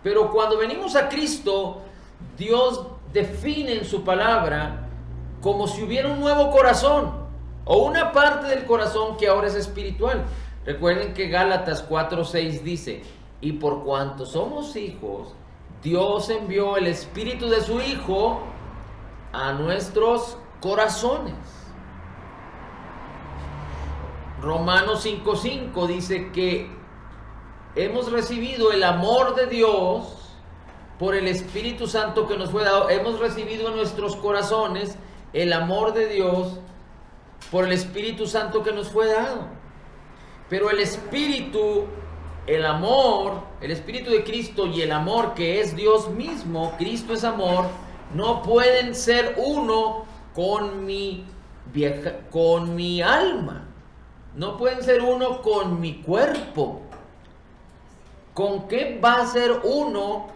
Pero cuando venimos a Cristo, Dios define en su palabra como si hubiera un nuevo corazón o una parte del corazón que ahora es espiritual. Recuerden que Gálatas 4:6 dice: y por cuanto somos hijos, Dios envió el Espíritu de su Hijo a nuestros corazones. Romanos 5:5 dice que hemos recibido el amor de Dios por el Espíritu Santo que nos fue dado. Hemos recibido en nuestros corazones el amor de Dios por el Espíritu Santo que nos fue dado. Pero el Espíritu, el amor, el Espíritu de Cristo y el amor que es Dios mismo, Cristo es amor, no pueden ser uno con mi alma. No pueden ser uno con mi cuerpo. ¿Con qué va a ser uno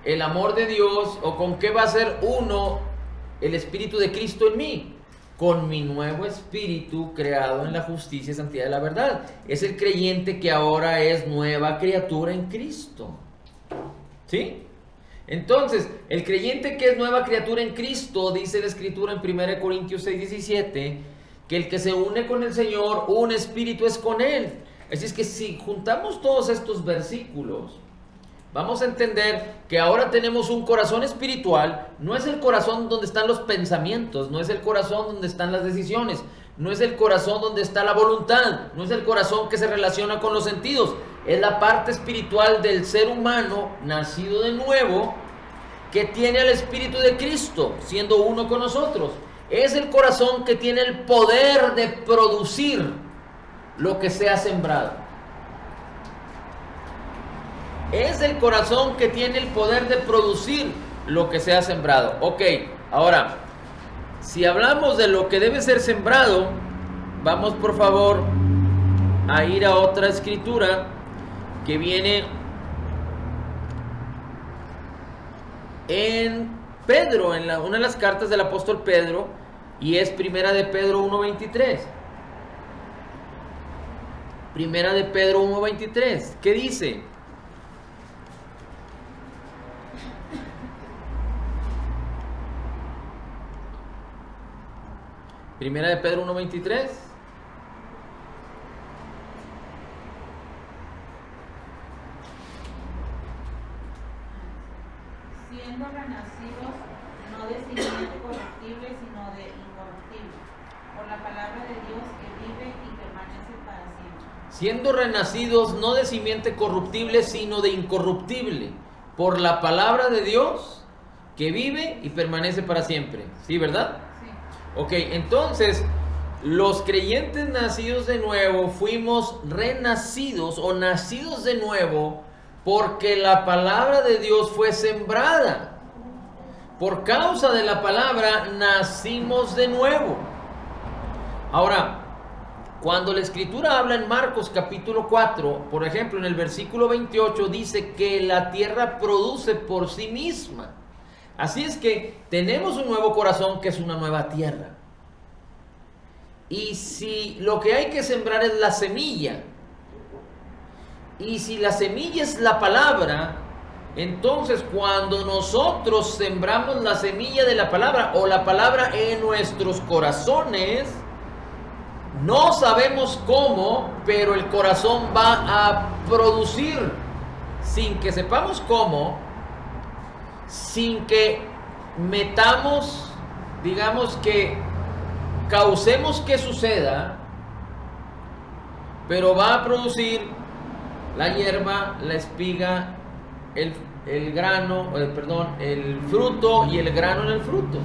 el amor de Dios, o con qué va a ser uno el Espíritu de Cristo en mí? Con mi nuevo espíritu creado en la justicia y santidad de la verdad. Es el creyente que ahora es nueva criatura en Cristo. ¿Sí? Entonces, el creyente que es nueva criatura en Cristo, dice la Escritura en 1 Corintios 6:17, que el que se une con el Señor, un espíritu es con Él. Así es que si juntamos todos estos versículos, vamos a entender que ahora tenemos un corazón espiritual. No es el corazón donde están los pensamientos, no es el corazón donde están las decisiones, no es el corazón donde está la voluntad, no es el corazón que se relaciona con los sentidos. Es la parte espiritual del ser humano nacido de nuevo, que tiene el Espíritu de Cristo siendo uno con nosotros. Es el corazón que tiene el poder de producir lo que se ha sembrado. Es el corazón que tiene el poder de producir lo que se ha sembrado. Ok, ahora, si hablamos de lo que debe ser sembrado, vamos por favor a ir a otra escritura que viene en Pedro, en una de las cartas del apóstol Pedro, y es Primera de Pedro 1:23. Primera de Pedro 1:23. ¿Qué dice? Primera de Pedro 1:23. Siendo renacidos no de simiente corruptible, sino de incorruptible, por la palabra de Dios que vive y permanece para siempre. Siendo renacidos no de simiente corruptible, sino de incorruptible, por la palabra de Dios que vive y permanece para siempre. ¿Sí, verdad? Ok, entonces los creyentes nacidos de nuevo fuimos renacidos o nacidos de nuevo porque la palabra de Dios fue sembrada. Por causa de la palabra nacimos de nuevo. Ahora, cuando la Escritura habla en Marcos capítulo 4, por ejemplo en el versículo 28, dice que la tierra produce por sí misma. Así es que tenemos un nuevo corazón que es una nueva tierra. Y si lo que hay que sembrar es la semilla, y si la semilla es la palabra, entonces cuando nosotros sembramos la semilla de la palabra o la palabra en nuestros corazones, no sabemos cómo, pero el corazón va a producir, sin que sepamos cómo, sin que metamos, digamos que causemos que suceda, pero va a producir la hierba, la espiga, el grano, el fruto y el grano en el fruto.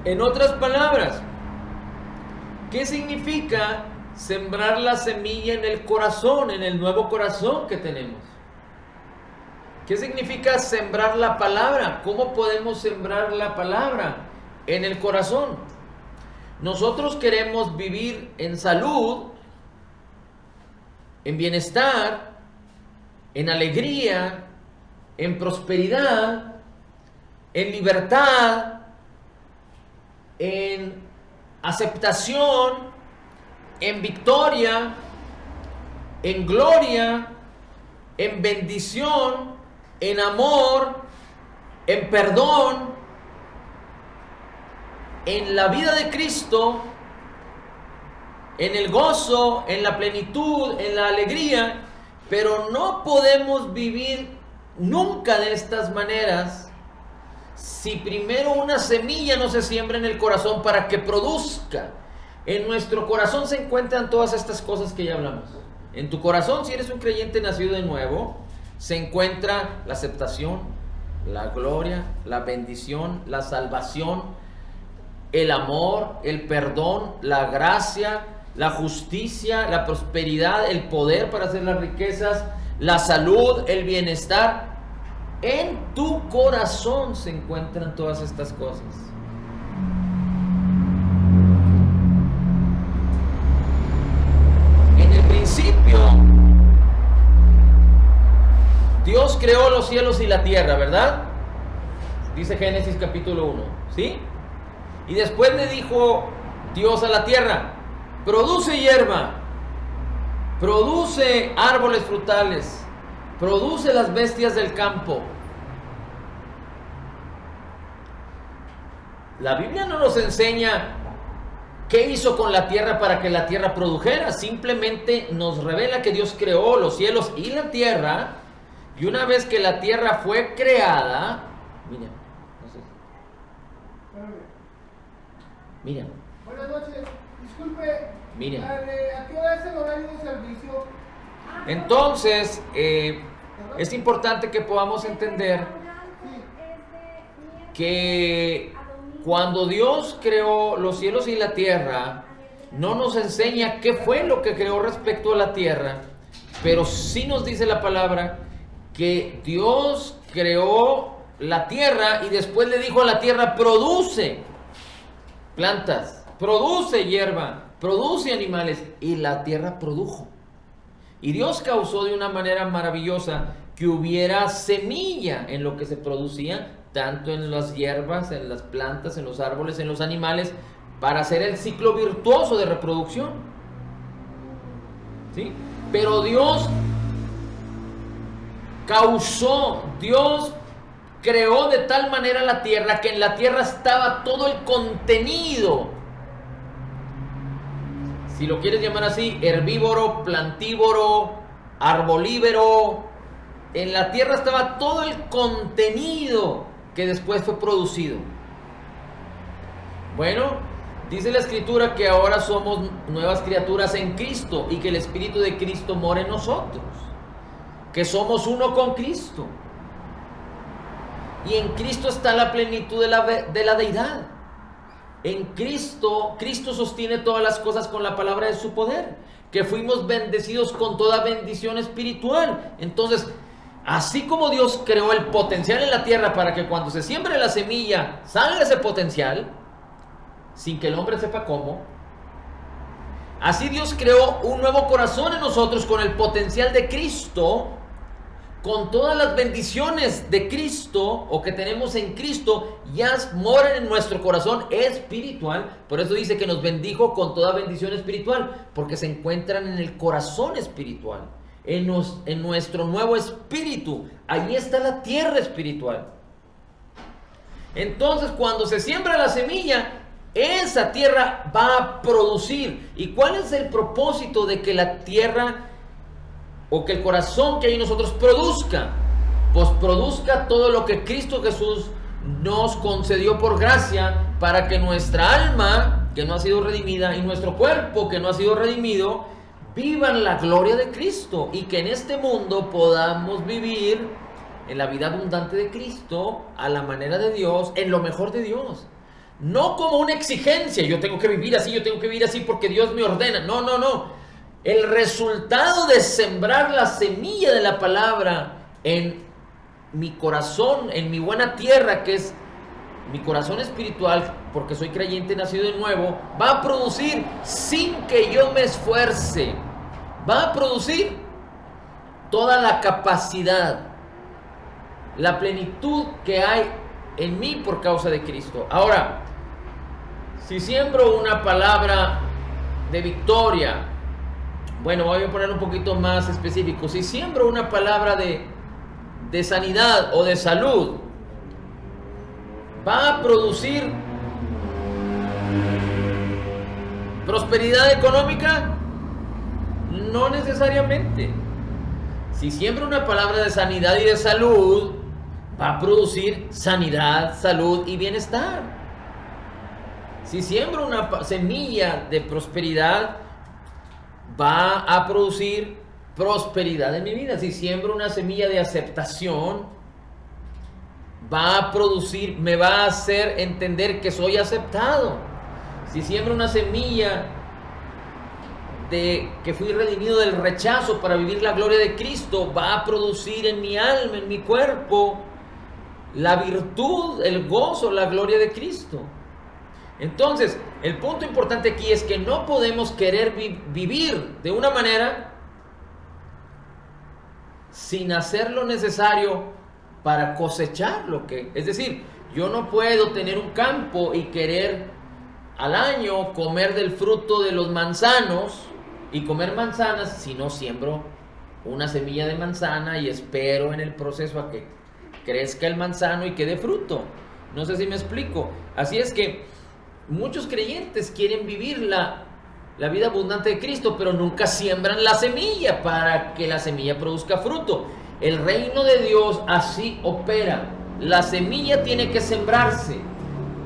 En otras palabras, ¿qué significa sembrar la semilla en el corazón, en el nuevo corazón que tenemos? ¿Qué significa sembrar la palabra? ¿Cómo podemos sembrar la palabra en el corazón? Nosotros queremos vivir en salud, en bienestar, en alegría, en prosperidad, en libertad, en aceptación, en victoria, en gloria, en bendición, en amor, en perdón, en la vida de Cristo, en el gozo, en la plenitud, en la alegría, pero no podemos vivir nunca de estas maneras si primero una semilla no se siembra en el corazón para que produzca. En nuestro corazón se encuentran todas estas cosas que ya hablamos. En tu corazón, si eres un creyente nacido de nuevo, se encuentra la aceptación, la gloria, la bendición, la salvación, el amor, el perdón, la gracia, la justicia, la prosperidad, el poder para hacer las riquezas, la salud, el bienestar. En tu corazón se encuentran todas estas cosas. En el principio, Dios creó los cielos y la tierra, ¿verdad? Dice Génesis capítulo 1, ¿sí? Y después le dijo Dios a la tierra: produce hierba, produce árboles frutales, produce las bestias del campo. La Biblia no nos enseña qué hizo con la tierra para que la tierra produjera. Simplemente nos revela que Dios creó los cielos y la tierra. Y una vez que la tierra fue creada, mira, no sé. Mira. Buenas noches, disculpe. Mira. ¿A qué hora es el horario de servicio? Entonces, es importante que podamos entender que cuando Dios creó los cielos y la tierra, no nos enseña qué fue lo que creó respecto a la tierra, pero sí nos dice la palabra que Dios creó la tierra y después le dijo a la tierra: produce plantas, produce hierba, produce animales, y la tierra produjo. Y Dios causó de una manera maravillosa que hubiera semilla en lo que se producía, tanto en las hierbas, en las plantas, en los árboles, en los animales, para hacer el ciclo virtuoso de reproducción. ¿Sí? Pero Dios Dios creó de tal manera la tierra que en la tierra estaba todo el contenido, si lo quieres llamar así, herbívoro, plantívoro, arbolívoro. En la tierra estaba todo el contenido que después fue producido. Bueno, dice la Escritura que ahora somos nuevas criaturas en Cristo y que el Espíritu de Cristo mora en nosotros, que somos uno con Cristo. Y en Cristo está la plenitud de la deidad. En Cristo sostiene todas las cosas con la palabra de su poder, que fuimos bendecidos con toda bendición espiritual. Entonces, así como Dios creó el potencial en la tierra para que cuando se siembre la semilla salga ese potencial, sin que el hombre sepa cómo, así Dios creó un nuevo corazón en nosotros con el potencial de Cristo, con todas las bendiciones de Cristo o que tenemos en Cristo, ya moran en nuestro corazón espiritual. Por eso dice que nos bendijo con toda bendición espiritual, porque se encuentran en el corazón espiritual, en nuestro nuevo espíritu. Ahí está la tierra espiritual. Entonces, cuando se siembra la semilla, esa tierra va a producir. ¿Y cuál es el propósito de que la tierra o que el corazón que hay en nosotros produzca? Pues produzca todo lo que Cristo Jesús nos concedió por gracia, para que nuestra alma, que no ha sido redimida, y nuestro cuerpo, que no ha sido redimido, vivan la gloria de Cristo, y que en este mundo podamos vivir en la vida abundante de Cristo, a la manera de Dios, en lo mejor de Dios. No como una exigencia: yo tengo que vivir así porque Dios me ordena. No, no, no. El resultado de sembrar la semilla de la palabra en mi corazón, en mi buena tierra, que es mi corazón espiritual, porque soy creyente nacido de nuevo, va a producir sin que yo me esfuerce. Va a producir toda la capacidad, la plenitud que hay en mí por causa de Cristo. Ahora, si siembro una palabra de victoria, Bueno, voy a poner un poquito más específico. Si siembro una palabra de sanidad o de salud, ¿va a producir prosperidad económica? No necesariamente. Si siembro una palabra de sanidad y de salud, va a producir sanidad, salud y bienestar. Si siembro una semilla de prosperidad, va a producir prosperidad en mi vida. Si siembro una semilla de aceptación, va a producir, me va a hacer entender que soy aceptado. Si siembro una semilla de que fui redimido del rechazo para vivir la gloria de Cristo, va a producir en mi alma, en mi cuerpo, la virtud, el gozo, la gloria de Cristo. Entonces, el punto importante aquí es que no podemos querer vivir de una manera sin hacer lo necesario para cosechar lo que... Es decir, yo no puedo tener un campo y querer al año comer del fruto de los manzanos y comer manzanas si no siembro una semilla de manzana y espero en el proceso a que crezca el manzano y que dé fruto. No sé si me explico. Así es que muchos creyentes quieren vivir la vida abundante de Cristo, pero nunca siembran la semilla para que la semilla produzca fruto. El reino de Dios así opera. La semilla tiene que sembrarse.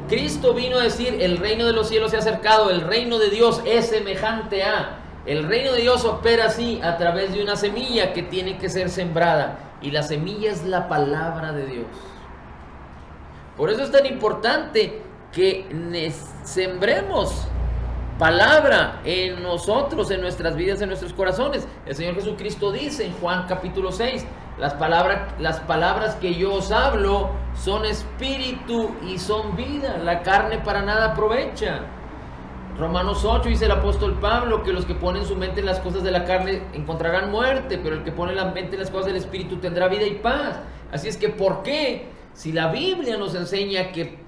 Cristo vino a decir, el reino de los cielos se ha acercado, el reino de Dios es semejante a... El reino de Dios opera así, a través de una semilla que tiene que ser sembrada. Y la semilla es la palabra de Dios. Por eso es tan importante que sembremos palabra en nosotros, en nuestras vidas, en nuestros corazones. El Señor Jesucristo dice en Juan capítulo 6, las palabras que yo os hablo son espíritu y son vida, la carne para nada aprovecha. Romanos 8 dice el apóstol Pablo que los que ponen su mente en las cosas de la carne encontrarán muerte, pero el que pone la mente en las cosas del espíritu tendrá vida y paz. Así es que, ¿por qué? Si la Biblia nos enseña que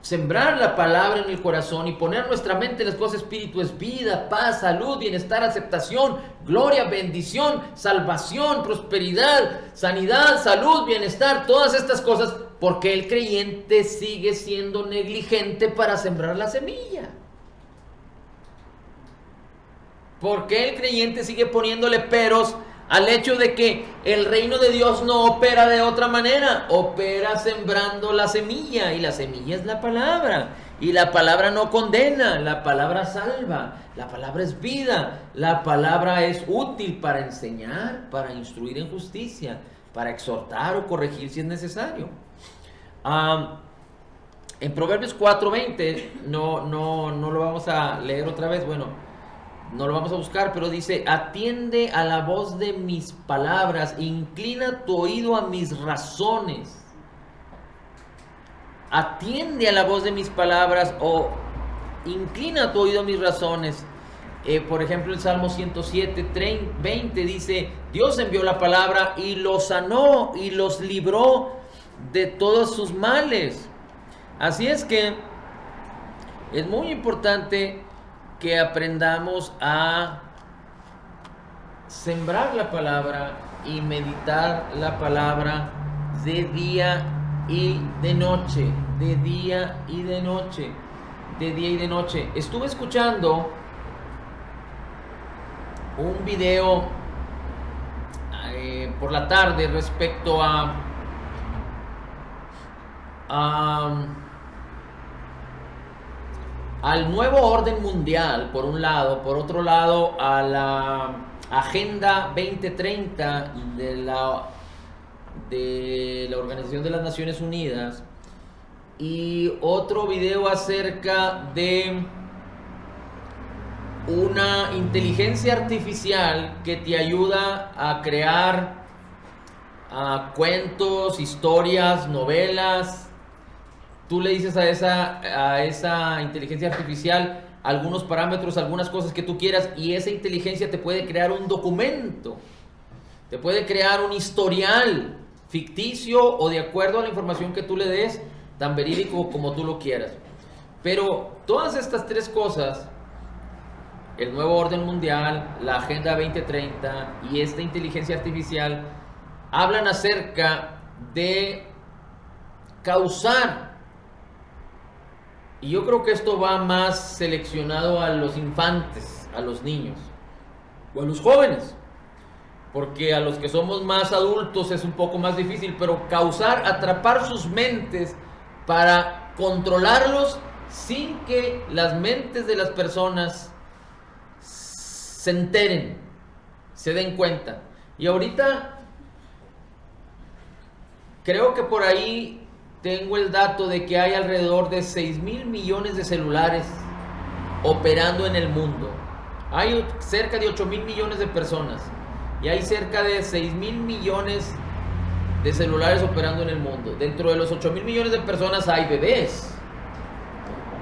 sembrar la palabra en el corazón y poner nuestra mente en las cosas del espíritu es vida, paz, salud, bienestar, aceptación, gloria, bendición, salvación, prosperidad, sanidad, salud, bienestar, todas estas cosas, ¿por qué el creyente sigue siendo negligente para sembrar la semilla? ¿Por qué el creyente sigue poniéndole peros al hecho de que el reino de Dios no opera de otra manera? Opera sembrando la semilla, y la semilla es la palabra, y la palabra no condena, la palabra salva, la palabra es vida, la palabra es útil para enseñar, para instruir en justicia, para exhortar o corregir si es necesario. En Proverbios 4:20, no lo vamos a leer otra vez, bueno, no lo vamos a buscar, pero dice: atiende a la voz de mis palabras, inclina tu oído a mis razones. Atiende a la voz de mis palabras o inclina tu oído a mis razones. Por ejemplo, el Salmo 107:20 dice: Dios envió la palabra y los sanó y los libró de todos sus males. Así es que es muy importante que aprendamos a sembrar la palabra y meditar la palabra de día y de noche, de día y de noche, de día y de noche. Estuve escuchando un video por la tarde respecto al nuevo orden mundial, por un lado, por otro lado, a la Agenda 2030 de la Organización de las Naciones Unidas, y otro video acerca de una inteligencia artificial que te ayuda a crear cuentos, historias, novelas. Tú le dices a esa inteligencia artificial algunos parámetros, algunas cosas que tú quieras, y esa inteligencia te puede crear un documento, te puede crear un historial ficticio o de acuerdo a la información que tú le des, tan verídico como tú lo quieras. Pero todas estas tres cosas el nuevo orden mundial, la Agenda 2030 y esta inteligencia artificial hablan acerca de causar, y yo creo que esto va más seleccionado a los infantes, a los niños o a los jóvenes, porque a los que somos más adultos es un poco más difícil, pero causar, atrapar sus mentes para controlarlos sin que las mentes de las personas se enteren, se den cuenta. Y ahorita creo que por ahí tengo el dato de que hay alrededor de 6,000 millones de celulares operando en el mundo. Hay cerca de 8,000 millones de personas y hay cerca de 6,000 millones de celulares operando en el mundo. Dentro de los 8,000 millones de personas hay bebés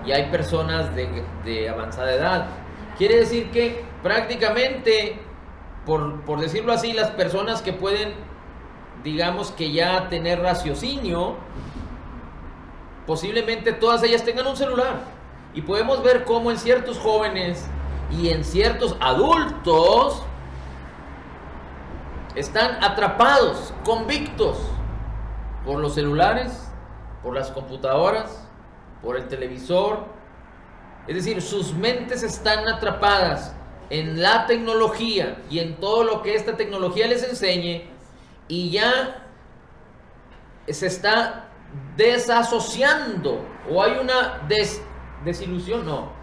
y hay personas de avanzada edad. Quiere decir que prácticamente, por decirlo así, las personas que pueden, digamos que ya tener raciocinio, posiblemente todas ellas tengan un celular. Y podemos ver cómo en ciertos jóvenes y en ciertos adultos están atrapados, convictos por los celulares, por las computadoras, por el televisor. Es decir, sus mentes están atrapadas en la tecnología y en todo lo que esta tecnología les enseñe, y ya se está desasociando, o hay una desilusión, no,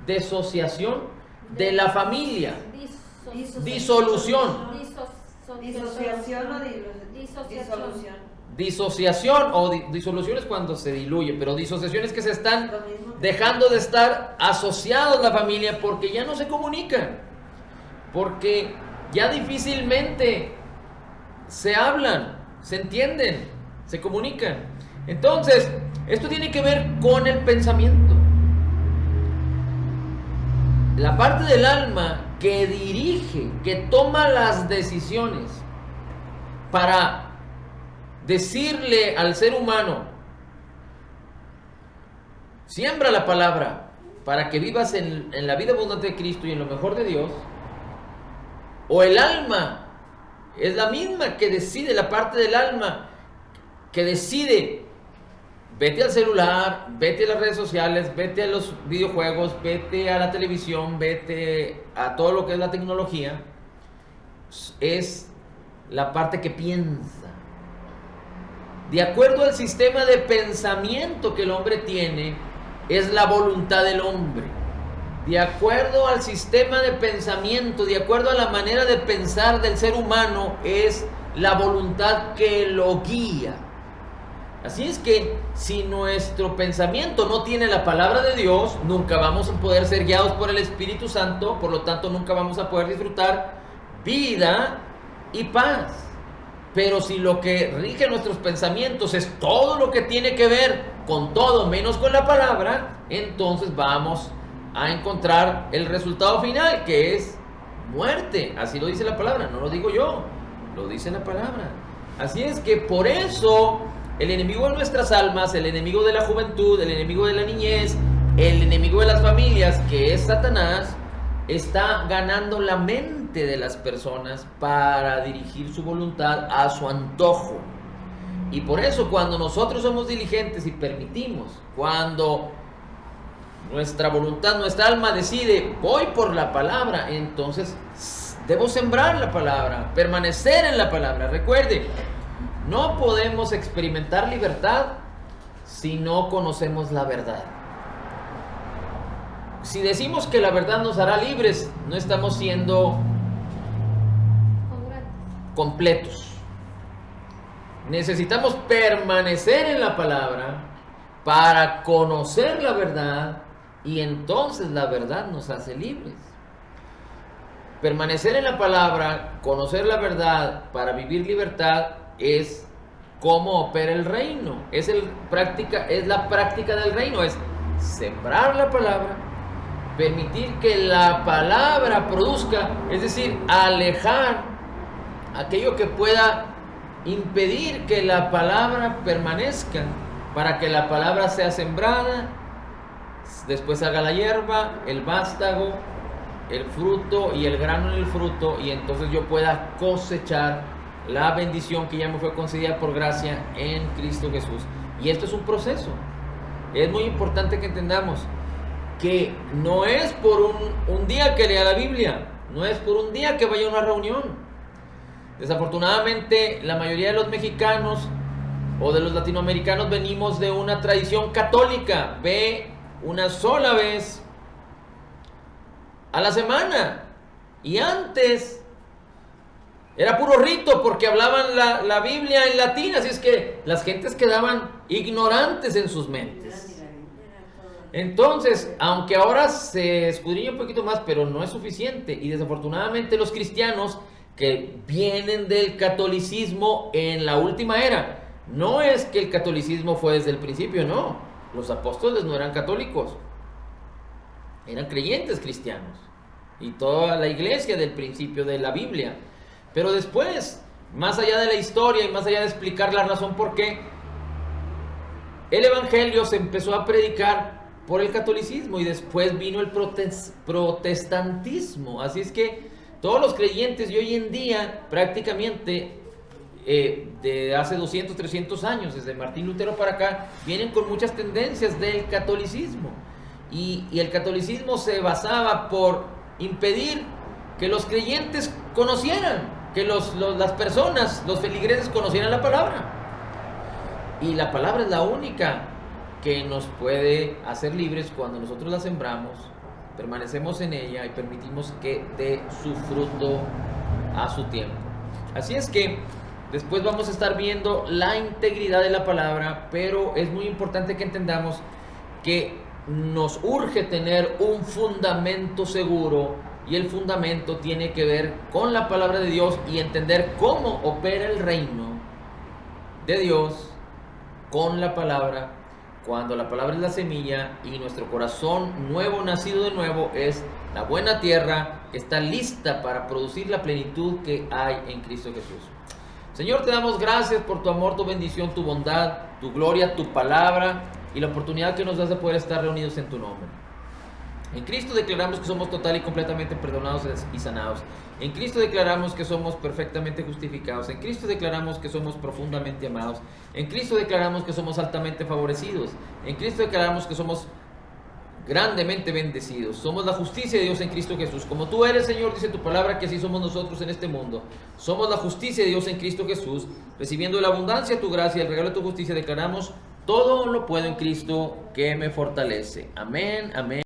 desociación de la familia, disolución, disociación o disociación o disolución es cuando se diluye, pero disociación es que se están dejando de estar asociados la familia porque ya no se comunican, porque ya difícilmente se hablan, se entienden, se comunican. Entonces, esto tiene que ver con el pensamiento. La parte del alma que dirige, que toma las decisiones para decirle al ser humano: siembra la palabra para que vivas en la vida abundante de Cristo y en lo mejor de Dios. O el alma es la misma que decide, la parte del alma que decide: vete al celular, vete a las redes sociales, vete a los videojuegos, vete a la televisión, vete a todo lo que es la tecnología. Es la parte que piensa. De acuerdo al sistema de pensamiento que el hombre tiene, es la voluntad del hombre. De acuerdo al sistema de pensamiento, de acuerdo a la manera de pensar del ser humano, es la voluntad que lo guía. Así es que si nuestro pensamiento no tiene la palabra de Dios, nunca vamos a poder ser guiados por el Espíritu Santo, por lo tanto nunca vamos a poder disfrutar vida y paz. Pero si lo que rige nuestros pensamientos es todo lo que tiene que ver con todo menos con la palabra, entonces vamos a encontrar el resultado final, que es muerte. Así lo dice la palabra, no lo digo yo, lo dice la palabra. Así es que por eso el enemigo de nuestras almas, el enemigo de la juventud, el enemigo de la niñez, el enemigo de las familias, que es Satanás, está ganando la mente de las personas para dirigir su voluntad a su antojo. Y por eso cuando nosotros somos diligentes y permitimos, cuando nuestra voluntad, nuestra alma decide: voy por la palabra, entonces debo sembrar la palabra, permanecer en la palabra. Recuerde, no podemos experimentar libertad si no conocemos la verdad. Si decimos que la verdad nos hará libres, no estamos siendo completos. Necesitamos permanecer en la palabra para conocer la verdad, y entonces la verdad nos hace libres. Permanecer en la palabra, conocer la verdad para vivir libertad, es cómo opera el reino. Es la práctica del reino, es sembrar la palabra, permitir que la palabra produzca, es decir, alejar aquello que pueda impedir que la palabra permanezca, para que la palabra sea sembrada, después haga la hierba, el vástago, el fruto y el grano en el fruto, y entonces yo pueda cosechar la bendición que ya me fue concedida por gracia en Cristo Jesús. Y esto es un proceso. Es muy importante que entendamos que no es por un día que lea la Biblia, no es por un día que vaya a una reunión. Desafortunadamente, la mayoría de los mexicanos o de los latinoamericanos venimos de una tradición católica. Ve una sola vez a la semana. Y antes era puro rito porque hablaban la Biblia en latín, así es que las gentes quedaban ignorantes en sus mentes. Entonces, aunque ahora se escudriña un poquito más, pero no es suficiente. Y desafortunadamente los cristianos que vienen del catolicismo en la última era, no es que el catolicismo fue desde el principio, no. Los apóstoles no eran católicos, eran creyentes cristianos. Y toda la iglesia del principio de la Biblia. Pero después, más allá de la historia y más allá de explicar la razón por qué, el evangelio se empezó a predicar por el catolicismo y después vino el protestantismo. Así es que todos los creyentes de hoy en día, prácticamente de hace 200, 300 años, desde Martín Lutero para acá, vienen con muchas tendencias del catolicismo. Y el catolicismo se basaba por impedir que los creyentes conocieran, que las personas, los feligreses conocieran la palabra. Y la palabra es la única que nos puede hacer libres cuando nosotros la sembramos, permanecemos en ella y permitimos que dé su fruto a su tiempo. Así es que después vamos a estar viendo la integridad de la palabra, pero es muy importante que entendamos que nos urge tener un fundamento seguro, y el fundamento tiene que ver con la palabra de Dios y entender cómo opera el reino de Dios con la palabra. Cuando la palabra es la semilla y nuestro corazón nuevo, nacido de nuevo, es la buena tierra que está lista para producir la plenitud que hay en Cristo Jesús. Señor, te damos gracias por tu amor, tu bendición, tu bondad, tu gloria, tu palabra y la oportunidad que nos das de poder estar reunidos en tu nombre. En Cristo declaramos que somos total y completamente perdonados y sanados. En Cristo declaramos que somos perfectamente justificados. En Cristo declaramos que somos profundamente amados. En Cristo declaramos que somos altamente favorecidos. En Cristo declaramos que somos grandemente bendecidos. Somos la justicia de Dios en Cristo Jesús. Como tú eres, Señor, dice tu palabra, que así somos nosotros en este mundo. Somos la justicia de Dios en Cristo Jesús. Recibiendo la abundancia de tu gracia, el regalo de tu justicia, declaramos: todo lo puedo en Cristo que me fortalece. Amén, amén.